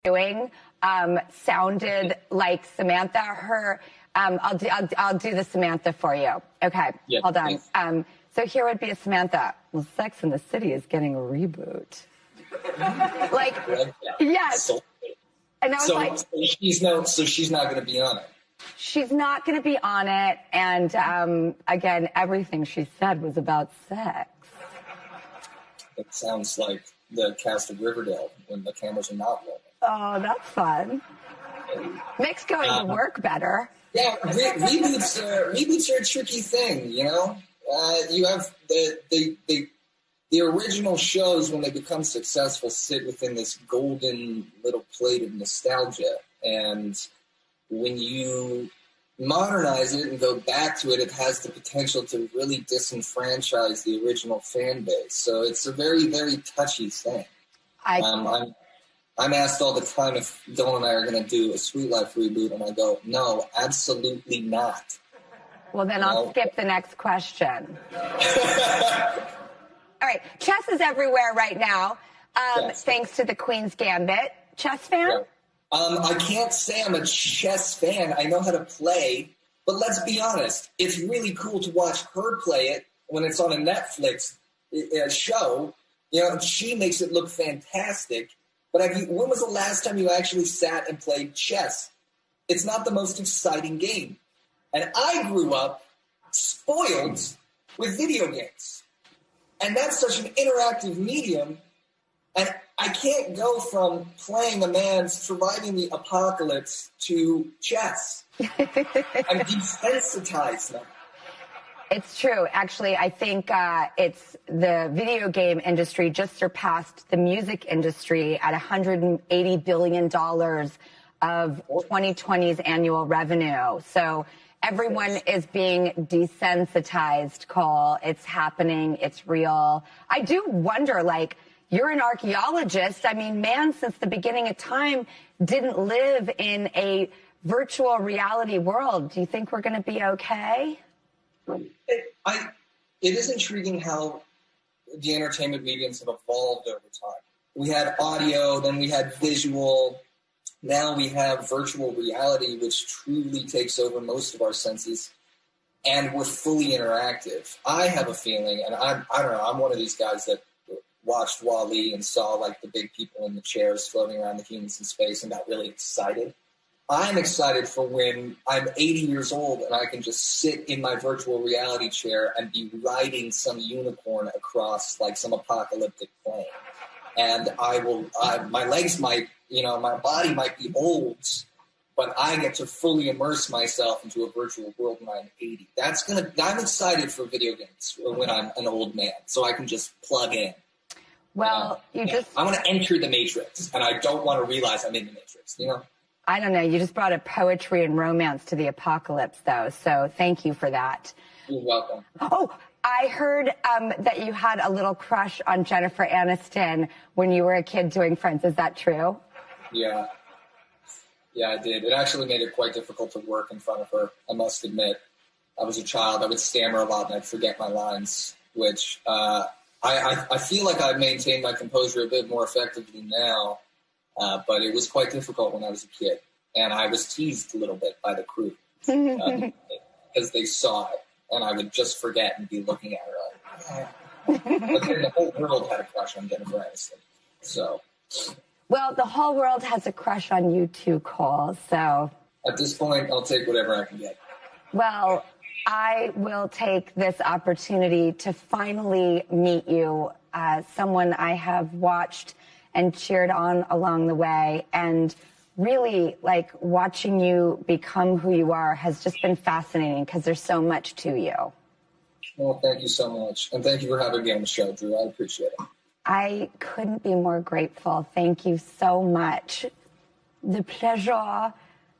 doing sounded like Samantha. I'll do the Samantha for you. Okay, yeah, hold on. So here would be a Samantha. Well, Sex and the City is getting a reboot. Like, yes. So, and I was like, so she's not going to be on it. She's not going to be on it. And again, everything she said was about sex. It sounds like the cast of Riverdale when the cameras are not rolling. Oh, that's fun. Makes going to work better. Yeah, reboots are a tricky thing, you know? You have the original shows, when they become successful, sit within this golden little plate of nostalgia. And when you modernize it and go back to it, it has the potential to really disenfranchise the original fan base. So it's a very, very touchy thing. I'm asked all the time if Dylan and I are going to do a Sweet Life reboot, and I go, no, absolutely not. Well, then I'll skip the next question. All right, chess is everywhere right now, thanks to the Queen's Gambit. Chess fan? Yeah. I can't say I'm a chess fan. I know how to play, but let's be honest. It's really cool to watch her play it when it's on a Netflix show. You know, she makes it look fantastic. But when was the last time you actually sat and played chess? It's not the most exciting game. And I grew up spoiled with video games. And that's such an interactive medium. And I can't go from playing a man surviving the apocalypse to chess. I'm desensitized now. It's true. Actually, I think it's the video game industry just surpassed the music industry at $180 billion of 2020's annual revenue. So everyone is being desensitized, Cole. It's happening. It's real. I do wonder, like, you're an archaeologist. I mean, man, since the beginning of time, didn't live in a virtual reality world. Do you think we're going to be okay? It is intriguing how the entertainment mediums have evolved over time. We had audio, then we had visual. Now we have virtual reality, which truly takes over most of our senses, and we're fully interactive. I have a feeling, and I don't know, I'm one of these guys that watched WALL-E and saw like the big people in the chairs floating around the humans in space and got really excited. I'm excited for when I'm 80 years old and I can just sit in my virtual reality chair and be riding some unicorn across like some apocalyptic plane. And my legs might, my body might be old, but I get to fully immerse myself into a virtual world when I'm 80. I'm excited for video games when I'm an old man, so I can just plug in. Well, I want to enter the Matrix, and I don't want to realize I'm in the Matrix, I don't know. You just brought a poetry and romance to the apocalypse, though, so thank you for that. You're welcome. Oh, I heard that you had a little crush on Jennifer Aniston when you were a kid doing Friends. Is that true? Yeah. Yeah, I did. It actually made it quite difficult to work in front of her, I must admit. I was a child. I would stammer a lot and I'd forget my lines, which I feel like I've maintained my composure a bit more effectively now. But it was quite difficult when I was a kid. And I was teased a little bit by the crew because they saw it. And I would just forget and be looking at her like, But then the whole world had a crush on Jennifer Aniston. So. Well, the whole world has a crush on you too, Cole. So. At this point, I'll take whatever I can get. Well, I will take this opportunity to finally meet you, someone I have watched and cheered on along the way. And really, like, watching you become who you are has just been fascinating because there's so much to you. Well, thank you so much. And thank you for having me on the show, Drew. I appreciate it. I couldn't be more grateful. Thank you so much. The pleasure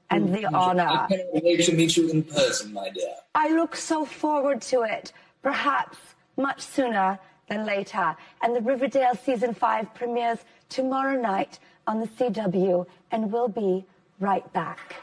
and the honor. I can't wait to meet you in person, my dear. I look so forward to it. Perhaps much sooner than later. And the Riverdale Season 5 premieres tomorrow night on the CW, and we'll be right back.